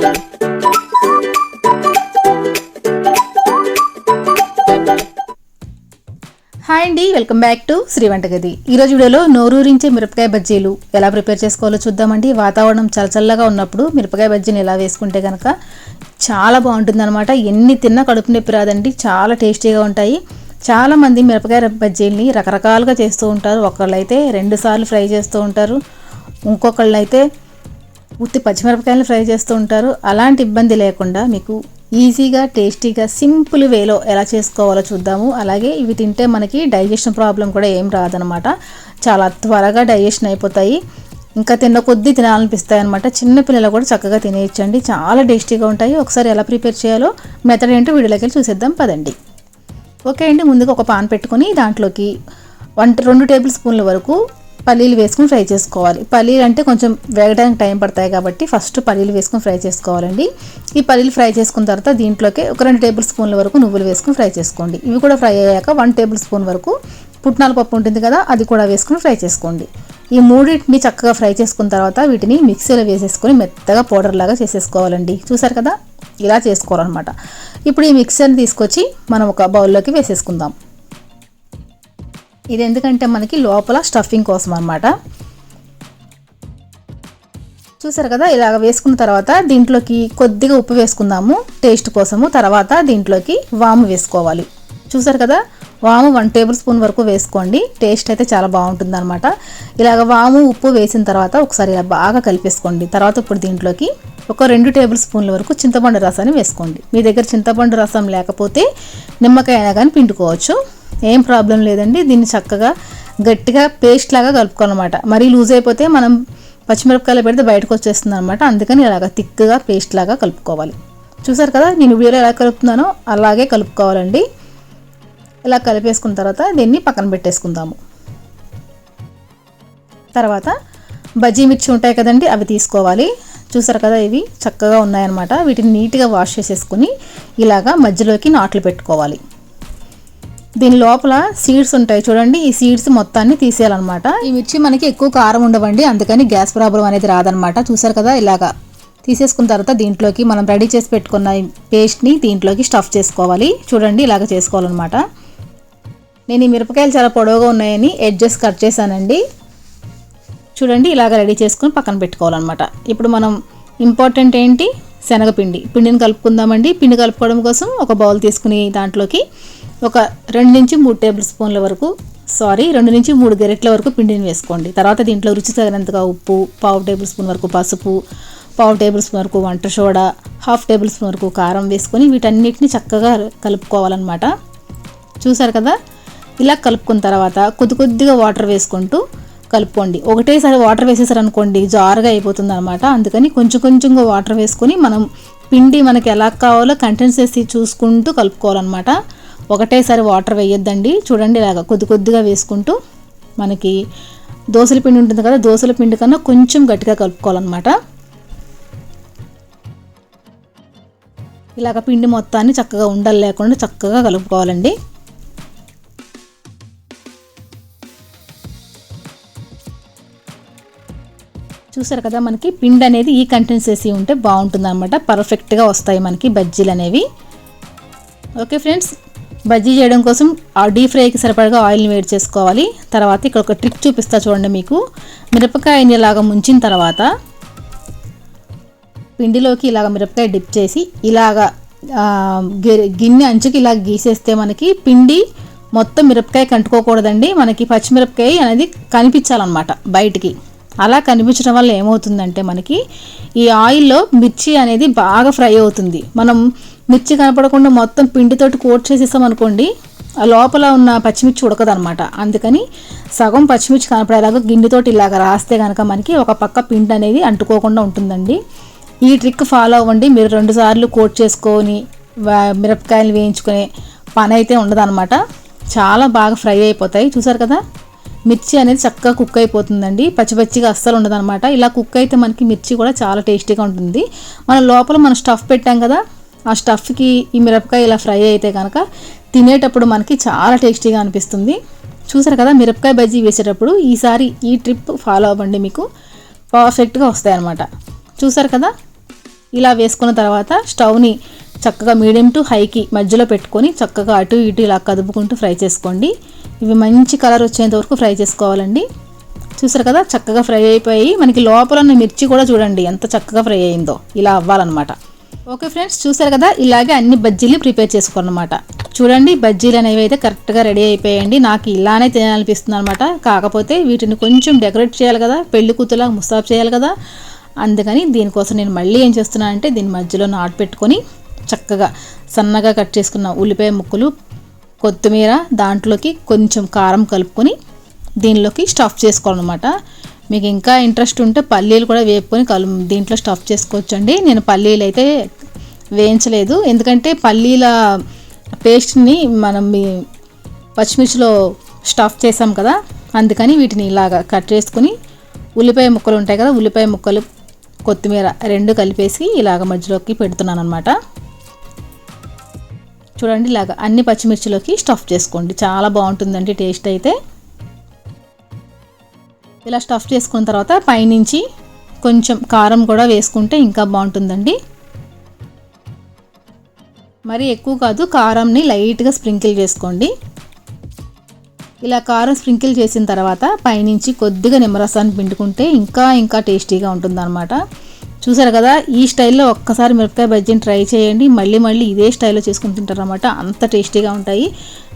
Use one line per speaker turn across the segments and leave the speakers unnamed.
Hi అండి, welcome back to Shri వంటగది. ఈరోజు వీడియోలో నోరూరించే మిరపకాయ బజ్జీలు ఎలా ప్రిపేర్ చేసుకోవాలో చూద్దామండి. వాతావరణం చల్లచల్లగా ఉన్నప్పుడు మిరపకాయ బజ్జీని ఎలా వేసుకుంటే కనుక చాలా బాగుంటుంది అనమాట. ఎన్ని తిన్నా కడుపు నొప్పి రాదండి, చాలా టేస్టీగా ఉంటాయి. చాలామంది మిరపకాయ బజ్జీలని రకరకాలుగా చేస్తూ ఉంటారు. ఒకళ్ళు అయితే 2 సార్లు ఫ్రై చేస్తూ ఉంటారు, ఇంకొకళ్ళు అయితే ఉత్తి పచ్చిమిరపకాయలను ఫ్రై చేస్తూ ఉంటారు. అలాంటి ఇబ్బంది లేకుండా మీకు ఈజీగా టేస్టీగా సింపుల్ వేలో ఎలా చేసుకోవాలో చూద్దాము. అలాగే ఇవి తింటే మనకి డైజెషన్ ప్రాబ్లం కూడా ఏం రాదనమాట. చాలా త్వరగా డైజెషన్ అయిపోతాయి, ఇంకా తిన్న కొద్దీ తినాలనిపిస్తాయి అనమాట. చిన్నపిల్లలు కూడా చక్కగా తినేయచ్చండి, చాలా టేస్టీగా ఉంటాయి. ఒకసారి ఎలా ప్రిపేర్ చేయాలో మెథడ్ ఏంటో వీడియోలోకి వెళ్ళి చూసేద్దాం పదండి. ఓకే అండి, ముందుగా ఒక పాన్ పెట్టుకొని దాంట్లోకి 2 టేబుల్ స్పూన్ల వరకు పల్లీలు వేసుకుని ఫ్రై చేసుకోవాలి. పల్లీలు అంటే కొంచెం వేగడానికి టైం పడతాయి కాబట్టి ఫస్ట్ పల్లీలు వేసుకుని ఫ్రై చేసుకోవాలండి. ఈ పల్లీలు ఫ్రై చేసుకున్న తర్వాత దీంట్లోకి ఒక 2 టేబుల్ స్పూన్ల వరకు నువ్వులు వేసుకుని ఫ్రై చేసుకోండి. ఇవి కూడా ఫ్రై అయ్యాక 1 టేబుల్ స్పూన్ వరకు పుట్నాల పప్పు ఉంటుంది కదా, అది కూడా వేసుకుని ఫ్రై చేసుకోండి. ఈ మూడింటిని చక్కగా ఫ్రై చేసుకున్న తర్వాత వీటిని మిక్సీలో వేసేసుకొని మెత్తగా పౌడర్ లాగా చేసేసుకోవాలండి. చూసారు కదా, ఇలా చేసుకోవాలన్నమాట. ఇప్పుడు ఈ మిక్సర్ని తీసుకొచ్చి మనం ఒక బౌల్లోకి వేసేసుకుందాం. ఇది ఎందుకంటే మనకి లోపల స్టఫింగ్ కోసం అన్నమాట. చూసారు కదా, ఇలాగ వేసుకున్న తర్వాత దీంట్లోకి కొద్దిగా ఉప్పు వేసుకుందాము టేస్ట్ కోసము. తర్వాత దీంట్లోకి వాము వేసుకోవాలి. చూసారు కదా, వాము 1 టేబుల్ స్పూన్ వరకు వేసుకోండి, టేస్ట్ అయితే చాలా బాగుంటుంది అనమాట. ఇలాగ వాము ఉప్పు వేసిన తర్వాత ఒకసారి ఇలా బాగా కలిపేసుకోండి. తర్వాత ఇప్పుడు దీంట్లోకి ఒక 2 టేబుల్ స్పూన్ల వరకు చింతపండు రసాన్ని వేసుకోండి. మీ దగ్గర చింతపండు రసం లేకపోతే నిమ్మకాయ అయినా కానీ పిండుకోవచ్చు, ఏం ప్రాబ్లం లేదండి. దీన్ని చక్కగా గట్టిగా పేస్ట్ లాగా కలుపుకోవాలన్నమాట. మరీ లూజ్ అయిపోతే మనం పచ్చిమిరపకాయలు పెడితే బయటకు వచ్చేస్తుంది అనమాట. అందుకని ఇలాగ థిక్గా పేస్ట్ లాగా కలుపుకోవాలి. చూసారు కదా, నేను వీడియోలో ఎలా కలుపుతున్నానో అలాగే కలుపుకోవాలండి. ఇలా కలిపేసుకున్న తర్వాత దీన్ని పక్కన పెట్టేసుకుందాము. తర్వాత బజ్జీ మిర్చి ఉంటాయి కదండి, అవి తీసుకోవాలి. చూసారు కదా, ఇవి చక్కగా ఉన్నాయన్నమాట. వీటిని నీట్గా వాష్ చేసేసుకుని ఇలాగా మధ్యలోకి నాట్లు పెట్టుకోవాలి. దీని లోపల సీడ్స్ ఉంటాయి చూడండి, ఈ సీడ్స్ మొత్తాన్ని తీసేయాలన్నమాట. ఈ మిర్చి మనకి ఎక్కువ కారం ఉండవండి, అందుకని గ్యాస్ ప్రాబ్లం అనేది రాదనమాట. చూసారు కదా, ఇలాగా తీసేసుకున్న తర్వాత దీంట్లోకి మనం రెడీ చేసి పెట్టుకున్న పేస్ట్ని దీంట్లోకి స్టఫ్ చేసుకోవాలి. చూడండి, ఇలాగ చేసుకోవాలన్నమాట. నేను ఈ మిరపకాయలు చాలా పొడవుగా ఉన్నాయని ఎడ్జెస్ కట్ చేశానండి. చూడండి, ఇలాగ రెడీ చేసుకుని పక్కన పెట్టుకోవాలన్నమాట. ఇప్పుడు మనం ఇంపార్టెంట్ ఏంటి, పిండిని కలుపుకుందామండి. పిండి కలుపుకోవడం కోసం ఒక బౌల్ తీసుకుని దాంట్లోకి ఒక 2 నుంచి 3 టేబుల్ స్పూన్ల వరకు 2 నుంచి 3 గరిటెల వరకు పిండిని వేసుకోండి. తర్వాత దీంట్లో రుచి తగినంతగా ఉప్పు, 1/2 టేబుల్ స్పూన్ వరకు పసుపు, 1/2 టేబుల్ స్పూన్ వరకు వంట సోడా, 1/2 టేబుల్ స్పూన్ వరకు కారం వేసుకొని వీటన్నిటిని చక్కగా కలుపుకోవాలన్నమాట. చూసారు కదా, ఇలా కలుపుకున్న తర్వాత కొద్దిగా వాటర్ వేసుకుంటూ కలుపుకోండి. ఒకటేసారి వాటర్ వేసేసారనుకోండి జారుగా అయిపోతుంది అనమాట. అందుకని కొంచెంగా వాటర్ వేసుకొని మనం పిండి మనకి ఎలా కావాలో కన్సిస్టెన్సీ చూసుకుంటూ కలుపుకోవాలన్నమాట. ఒకటేసారి వాటర్ వేయొద్దండి. చూడండి, ఇలాగ కొద్దిగా వేసుకుంటూ మనకి దోసల పిండి ఉంటుంది కదా, దోసల పిండి కన్నా కొంచెం గట్టిగా కలుపుకోవాలన్నమాట. ఇలాగ పిండి మొత్తాన్ని చక్కగా ఉండలు లేకుండా చక్కగా కలుపుకోవాలండి. చూసారు కదా, మనకి పిండి అనేది ఈ కన్సిస్టెన్సీ ఉంటే బాగుంటుంది అనమాట. పర్ఫెక్ట్గా వస్తాయి మనకి బజ్జీలు అనేవి. ఓకే ఫ్రెండ్స్, బజ్జీ చేయడం కోసం ఆ డీప్ ఫ్రైకి సరిపడగా ఆయిల్ని వేడి చేసుకోవాలి. తర్వాత ఇక్కడ ఒక ట్రిక్ చూపిస్తా చూడండి. మీకు మిరపకాయని ఇలాగ ముంచిన తర్వాత పిండిలోకి ఇలాగ మిరపకాయ డిప్ చేసి ఇలాగ గిన్నె అంచుకి ఇలా గీసేస్తే మనకి పిండి మొత్తం మిరపకాయ కంటుకోకూడదండి. మనకి పచ్చిమిరపకాయ అనేది కనిపించాలన్నమాట బయటికి. అలా కనిపించడం వల్ల ఏమవుతుందంటే మనకి ఈ ఆయిల్లో మిర్చి అనేది బాగా ఫ్రై అవుతుంది. మనం మిర్చి కనపడకుండా మొత్తం పిండితోటి కోట్ చేసేస్తాం అనుకోండి, ఆ లోపల ఉన్న పచ్చిమిర్చి ఉడకదనమాట. అందుకని సగం పచ్చిమిర్చి కనపడేలాగా గిన్నెతోటి ఇలాగ రాస్తే కనుక మనకి ఒక పక్క పిండి అనేది అంటుకోకుండా ఉంటుందండి. ఈ ట్రిక్ ఫాలో అవ్వండి. మీరు 2 సార్లు కోట్ చేసుకొని మిరపకాయలు వేయించుకునే పని అయితే ఉండదన్నమాట. చాలా బాగా ఫ్రై అయిపోతాయి. చూసారు కదా, మిర్చి అనేది చక్కగా కుక్ అయిపోతుందండి, పచ్చిగా అస్సలు ఉండదన్నమాట. ఇలా కుక్ అయితే మనకి మిర్చి కూడా చాలా టేస్టీగా ఉంటుంది. లోపల మనం స్టఫ్ పెట్టాం కదా, ఆ స్టఫ్కి ఈ మిరపకాయ ఇలా ఫ్రై అయితే కనుక తినేటప్పుడు మనకి చాలా టేస్టీగా అనిపిస్తుంది. చూసారు కదా, మిరపకాయ బజ్జీ వేసేటప్పుడు ఈసారి ఈ ట్రిప్ ఫాలో అవ్వండి, మీకు పర్ఫెక్ట్గా వస్తాయి అన్నమాట. చూసారు కదా, ఇలా వేసుకున్న తర్వాత స్టవ్ని చక్కగా మీడియం టు హైకి మధ్యలో పెట్టుకొని చక్కగా అటు ఇటు ఇలా కదుపుకుంటూ ఫ్రై చేసుకోండి. ఇవి మంచి కలర్ వచ్చేంత వరకు ఫ్రై చేసుకోవాలండి. చూసారు కదా చక్కగా ఫ్రై అయిపోయి మనకి లోపల ఉన్న మిర్చి కూడా చూడండి ఎంత చక్కగా ఫ్రై అయిందో, ఇలా అవ్వాలన్నమాట. ఓకే ఫ్రెండ్స్, చూసారు కదా ఇలాగే అన్ని బజ్జీలు ప్రిపేర్ చేసుకోవాలన్నమాట. చూడండి బజ్జీలు అనేవి అయితే కరెక్ట్గా రెడీ అయిపోయాయండి. నాకు ఇలానే తినాలనిపిస్తుంది అనమాట. కాకపోతే వీటిని కొంచెం డెకరేట్ చేయాలి కదా, పెళ్లి కూతులా ముస్తాబ్ చేయాలి కదా, అందుకని దీనికోసం నేను మళ్ళీ ఏం చేస్తున్నానంటే దీని మధ్యలో నాటు పెట్టుకొని చక్కగా సన్నగా కట్ చేసుకున్న ఉల్లిపాయ ముక్కలు, కొత్తిమీర, దాంట్లోకి కొంచెం కారం కలుపుకొని దీనిలోకి స్టఫ్ చేసుకోవాలన్నమాట. మీకు ఇంకా ఇంట్రెస్ట్ ఉంటే పల్లీలు కూడా వేపుకొని దీంట్లో స్టఫ్ చేసుకోవచ్చండి. నేను పల్లీలు అయితే వేయించలేదు, ఎందుకంటే పల్లీల పేస్ట్ని మనం పచ్చిమిర్చిలో స్టఫ్ చేసాం కదా, అందుకని వీటిని ఇలాగా కట్ చేసుకుని ఉల్లిపాయ ముక్కలు ఉంటాయి కదా, ఉల్లిపాయ ముక్కలు కొత్తిమీర రెండు కలిపేసి ఇలాగ మధ్యలోకి పెడుతున్నాను అనమాట. చూడండి ఇలాగ అన్ని పచ్చిమిర్చిలోకి స్టఫ్ చేసుకోండి, చాలా బాగుంటుందండి టేస్ట్ అయితే. ఇలా స్టఫ్ చేసుకున్న తర్వాత పైనుంచి కొంచెం కారం కూడా వేసుకుంటే ఇంకా బాగుంటుందండి. మరి ఎక్కువ కాదు, కారంని లైట్గా స్ప్రింకిల్ చేసుకోండి. ఇలా కారం స్ప్రింకిల్ చేసిన తర్వాత పైనుంచి కొద్దిగా నిమ్మరసాన్ని పిండుకుంటే ఇంకా టేస్టీగా ఉంటుందన్నమాట. చూసారు కదా ఈ స్టైల్లో ఒక్కసారి మిరపకాయ బజ్జీని ట్రై చేయండి, మళ్ళీ ఇదే స్టైల్లో చేసుకుని తింటారన్నమాట, అంత టేస్టీగా ఉంటాయి.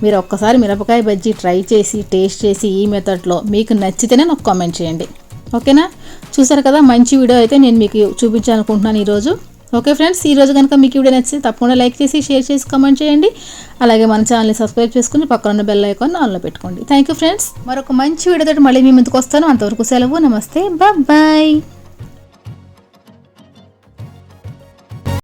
మీరు ఒక్కసారి మిరపకాయ బజ్జీ ట్రై చేసి టేస్ట్ చేసి ఈ మెథడ్లో మీకు నచ్చితేనే నాకు కామెంట్ చేయండి, ఓకేనా. చూసారు కదా మంచి వీడియో అయితే నేను మీకు చూపించాలనుకుంటున్నాను ఈరోజు. ఓకే ఫ్రెండ్స్, ఈరోజు కనుక మీకు వీడియో నచ్చితే తప్పకుండా లైక్ చేసి షేర్ చేసి కామెంట్ చేయండి. అలాగే మన ఛానల్ని సబ్స్క్రైబ్ చేసుకుని పక్కన ఉన్న బెల్ ఐకాన్ ఆన్లో పెట్టుకోండి. థ్యాంక్ యూ ఫ్రెండ్స్, మరొక మంచి వీడియోతో మళ్ళీ మీ ముందుకు వస్తాను. అంతవరకు సెలవు, నమస్తే, బాయ్.